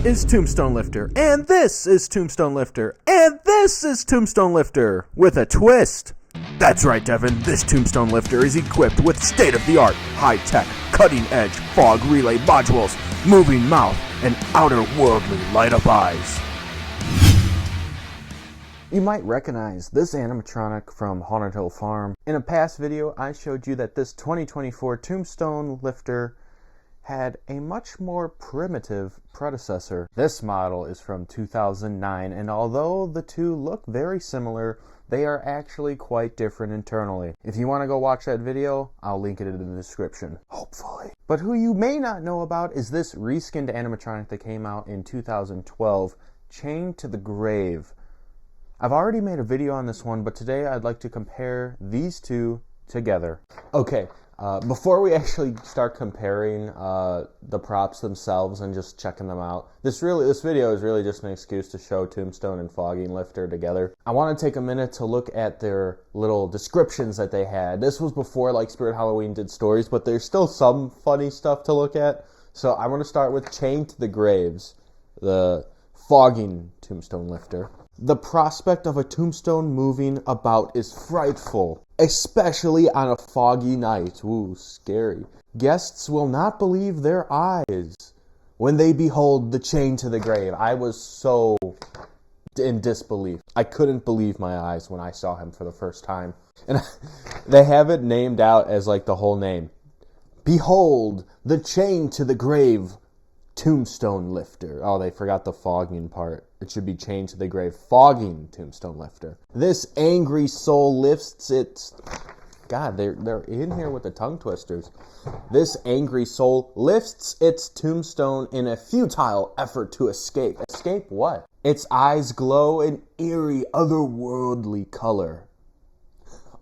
is Tombstone Lifter, and this is Tombstone Lifter, and this is Tombstone Lifter, with a twist. That's right, Devin, this Tombstone Lifter is equipped with state-of-the-art, high-tech, cutting-edge fog relay modules, moving mouth, and outer-worldly light-up eyes. You might recognize this animatronic from Haunted Hill Farm. In a past video, I showed you that this 2024 Tombstone Lifter had a much more primitive predecessor. This model is from 2009, and although the two look very similar, they are actually quite different internally. If you want to go watch that video, I'll link it in the description. Hopefully. But who you may not know about is this reskinned animatronic that came out in 2012, Chained to the Grave. I've already made a video on this one, but today I'd like to compare these two together. Okay, before we actually start comparing the props themselves and just checking them out, this video is really just an excuse to show Tombstone and Fogging Lifter together. I want to take a minute to look at their little descriptions that they had. This was before like Spirit Halloween did stories, but there's still some funny stuff to look at. So I'm going to start with Chained to the Graves, the Fogging Tombstone Lifter. The prospect of a tombstone moving about is frightful, especially on a foggy night. Ooh, scary. Guests will not believe their eyes when they behold the chain to the grave. I was so in disbelief. I couldn't believe my eyes when I saw him for the first time. And they have it named out as like the whole name. Behold, the chain to the grave, Tombstone Lifter. Oh, they forgot the fogging part. It should be Chained to the Grave, Fogging Tombstone Lifter. This angry soul lifts its... God, they're in here with the tongue twisters. This angry soul lifts its tombstone in a futile effort to escape. Escape what? Its eyes glow an eerie, otherworldly color,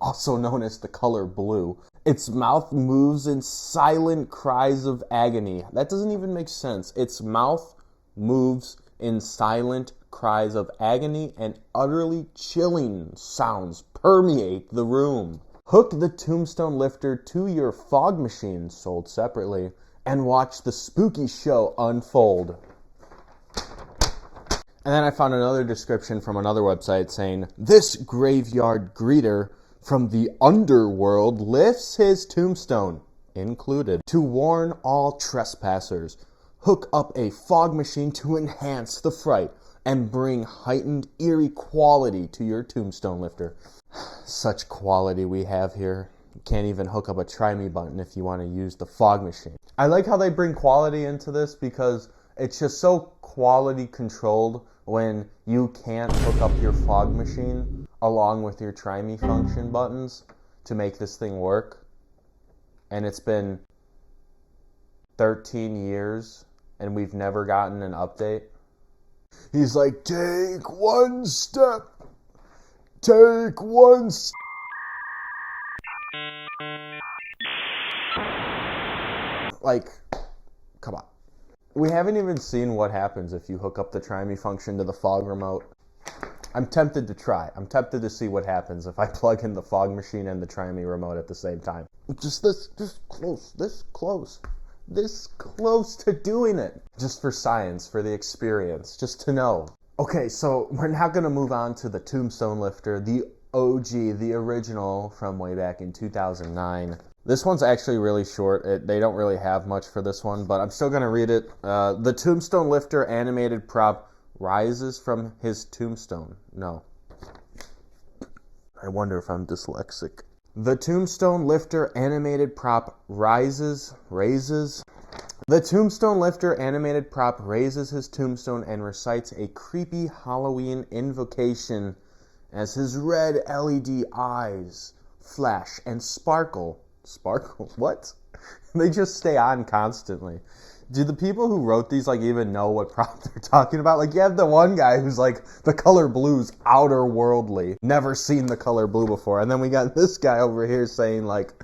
also known as the color blue. Its mouth moves in silent cries of agony. That doesn't even make sense. Its mouth moves in silent cries of agony, and utterly chilling sounds permeate the room. Hook the Tombstone Lifter to your fog machine, sold separately, and watch the spooky show unfold. And then I found another description from another website saying, this graveyard greeter from the underworld lifts his tombstone, included, to warn all trespassers. Hook up a fog machine to enhance the fright and bring heightened, eerie quality to your Tombstone Lifter. Such quality we have here. You can't even hook up a try me button if you want to use the fog machine. I like how they bring quality into this because it's just so quality controlled when you can't hook up your fog machine along with your try me function buttons to make this thing work. And it's been 13 years and we've never gotten an update. He's like, take one step. Take one step. Like, come on. We haven't even seen what happens if you hook up the try me function to the fog remote. I'm tempted to try. I'm tempted to see what happens if I plug in the fog machine and the try me remote at the same time. Just this close to doing it. Just for science, for the experience, just to know. Okay, so we're now going to move on to the Tombstone Lifter, the OG, the original from way back in 2009. This one's actually really short. They don't really have much for this one, but I'm still going to read it. The Tombstone Lifter animated prop rises from his tombstone. No. I wonder if I'm dyslexic. The Tombstone Lifter animated prop raises. The Tombstone Lifter animated prop raises his tombstone and recites a creepy Halloween invocation as his red LED eyes flash and sparkle. Sparkle? What? They just stay on constantly. Do the people who wrote these like even know what prop they're talking about? Like you have the one guy who's like, the color blue's outer-worldly. Never seen the color blue before. And then we got this guy over here saying like,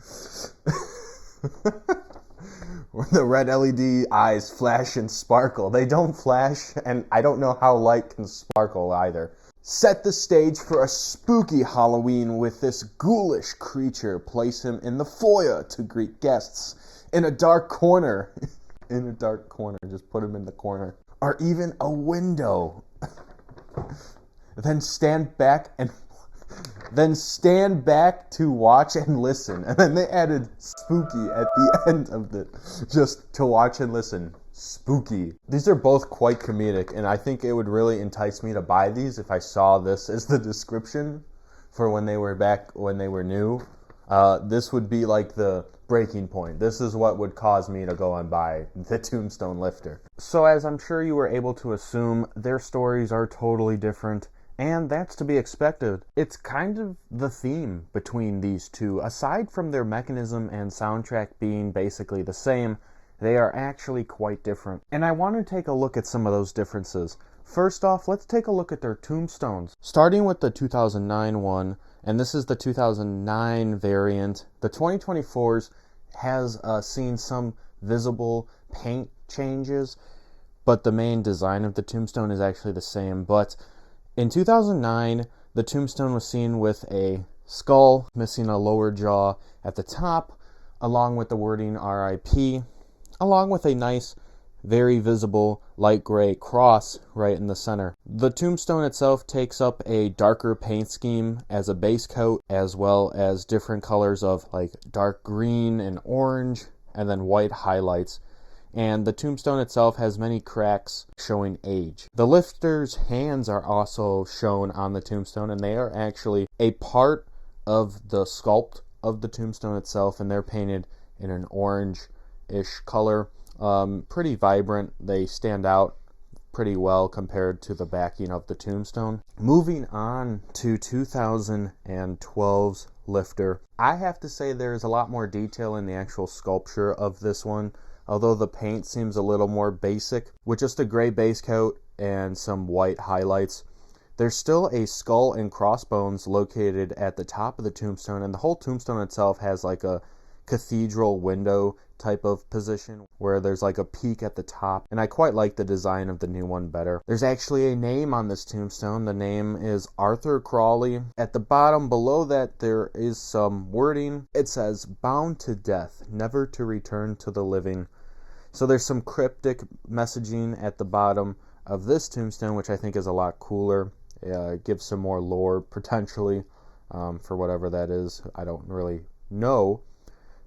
the red LED eyes flash and sparkle. They don't flash, and I don't know how light can sparkle either. Set the stage for a spooky Halloween with this ghoulish creature. Place him in the foyer to greet guests. In a dark corner. In a dark corner. Just put him in the corner. or even a window. Then stand back to watch and listen. And then they added spooky at the end of it, just to watch and listen. Spooky. These are both quite comedic, and I think it would really entice me to buy these if I saw this as the description for when they were new. This would be like the breaking point. This is what would cause me to go and buy the Tombstone lifter. So as I'm sure you were able to assume, their stories are totally different, and that's to be expected. It's kind of the theme between these two. Aside from their mechanism and soundtrack being basically the same, they are actually quite different. And I want to take a look at some of those differences. First off, let's take a look at their tombstones. Starting with the 2009 one, and this is the 2009 variant. The 2024s has seen some visible paint changes, but the main design of the tombstone is actually the same. But in 2009, the tombstone was seen with a skull missing a lower jaw at the top, along with the wording RIP, along with a nice, very visible light gray cross right in the center. The tombstone itself takes up a darker paint scheme as a base coat, as well as different colors of like dark green and orange, and then white highlights. And the tombstone itself has many cracks showing age. The lifter's hands are also shown on the tombstone, and they are actually a part of the sculpt of the tombstone itself, and they're painted in an orange-ish color. Pretty vibrant. They stand out pretty well compared to the backing of the tombstone. Moving on to 2012's lifter, I have to say there's a lot more detail in the actual sculpture of this one, although the paint seems a little more basic, with just a gray base coat and some white highlights. There's still a skull and crossbones located at the top of the tombstone, and the whole tombstone itself has like a cathedral window type of position where there's like a peak at the top, and I quite like the design of the new one better. There's actually a name on this tombstone. The name is Arthur Crawley. At the bottom below that there is some wording. It says, "Bound to death, never to return to the living." So there's some cryptic messaging at the bottom of this tombstone, which I think is a lot cooler. It gives some more lore potentially for whatever that is. I don't really know.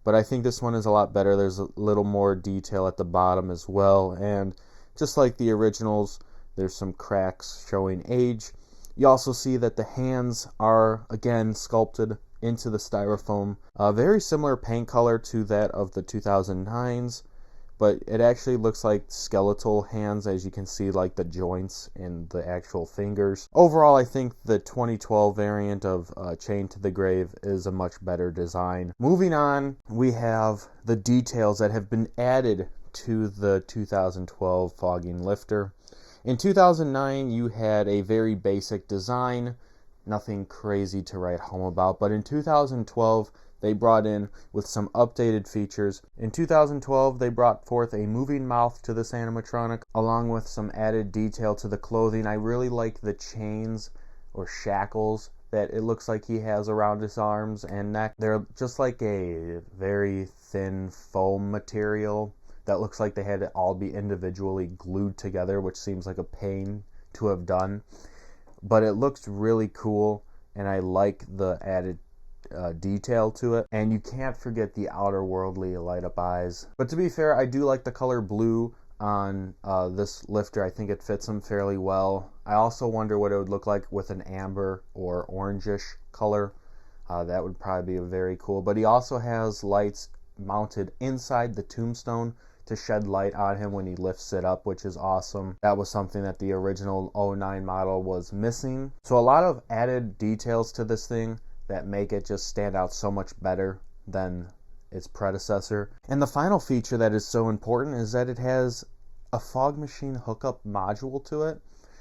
But I think this one is a lot better. There's a little more detail at the bottom as well. And just like the originals, there's some cracks showing age. You also see that the hands are, again, sculpted into the styrofoam. A very similar paint color to that of the 2009s. But it actually looks like skeletal hands, as you can see, like the joints in the actual fingers. Overall, I think the 2012 variant of Chained to the Grave is a much better design. Moving on, we have the details that have been added to the 2012 fogging lifter. In 2009, you had a very basic design, nothing crazy to write home about, but in 2012, they brought in with some updated features. In 2012, they brought forth a moving mouth to this animatronic, along with some added detail to the clothing. I really like the chains or shackles that it looks like he has around his arms and neck. They're just like a very thin foam material that looks like they had to all be individually glued together, which seems like a pain to have done. But it looks really cool, and I like the added detail to it. And you can't forget the outer worldly light up eyes. But to be fair, I do like the color blue on this lifter. I think it fits him fairly well. I also wonder what it would look like with an amber or orangish color. That would probably be very cool. But he also has lights mounted inside the tombstone to shed light on him when he lifts it up, which is awesome. That was something that the original 09 model was missing. So a lot of added details to this thing that make it just stand out so much better than its predecessor. And the final feature that is so important is that it has a fog machine hookup module to it,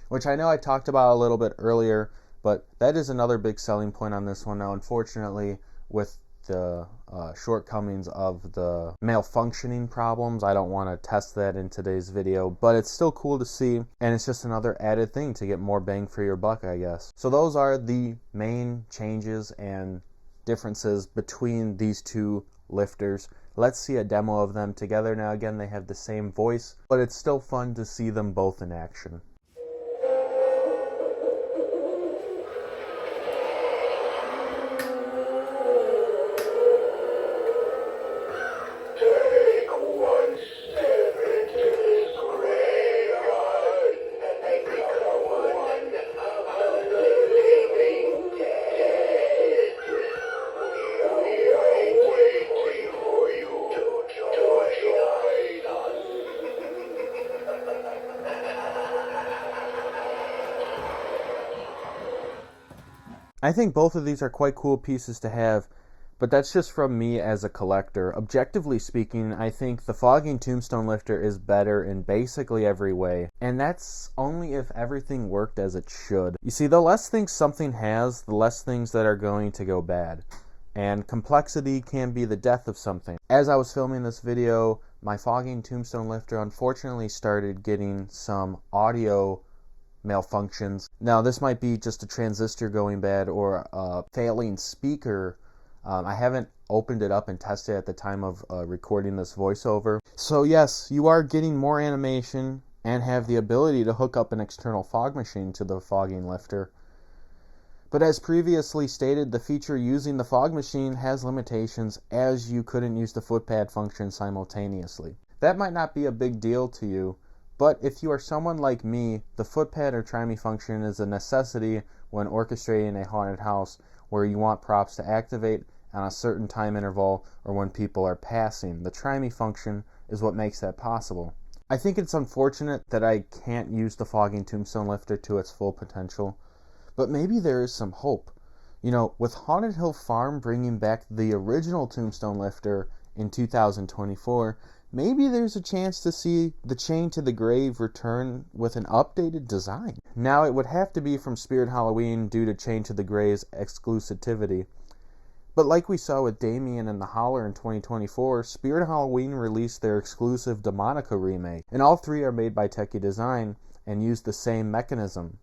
which I know I talked about a little bit earlier, but that is another big selling point on this one. Now, unfortunately, with the shortcomings of the malfunctioning problems, I don't want to test that in today's video, but it's still cool to see, and it's just another added thing to get more bang for your buck, I guess. So those are the main changes and differences between these two lifters. Let's see a demo of them together. Now again, they have the same voice, but it's still fun to see them both in action. I think both of these are quite cool pieces to have, but that's just from me as a collector. Objectively speaking, I think the fogging tombstone lifter is better in basically every way, and that's only if everything worked as it should. You see, the less things something has, the less things that are going to go bad, and complexity can be the death of something. As I was filming this video, my fogging tombstone lifter unfortunately started getting some audio malfunctions. Now this might be just a transistor going bad or a failing speaker. I haven't opened it up and tested it at the time of recording this voiceover. So yes, you are getting more animation and have the ability to hook up an external fog machine to the fogging lifter. But as previously stated, the feature using the fog machine has limitations, as you couldn't use the footpad function simultaneously. That might not be a big deal to you, but if you are someone like me, the footpad or trimmy function is a necessity when orchestrating a haunted house where you want props to activate on a certain time interval or when people are passing. The trimmy function is what makes that possible. I think it's unfortunate that I can't use the fogging tombstone lifter to its full potential, but maybe there is some hope. You know, with Haunted Hill Farm bringing back the original tombstone lifter in 2024, maybe there's a chance to see the Chain to the Grave return with an updated design. Now, it would have to be from Spirit Halloween due to Chain to the Grave's exclusivity. But like we saw with Damien and the Howler in 2024, Spirit Halloween released their exclusive Demonica remake, and all three are made by Techie Design and use the same mechanism.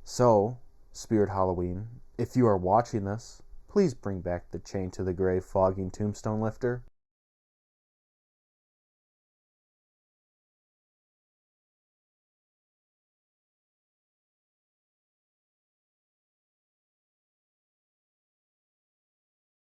So, Spirit Halloween, if you are watching this, please bring back the Chain to the Grave fogging tombstone lifter.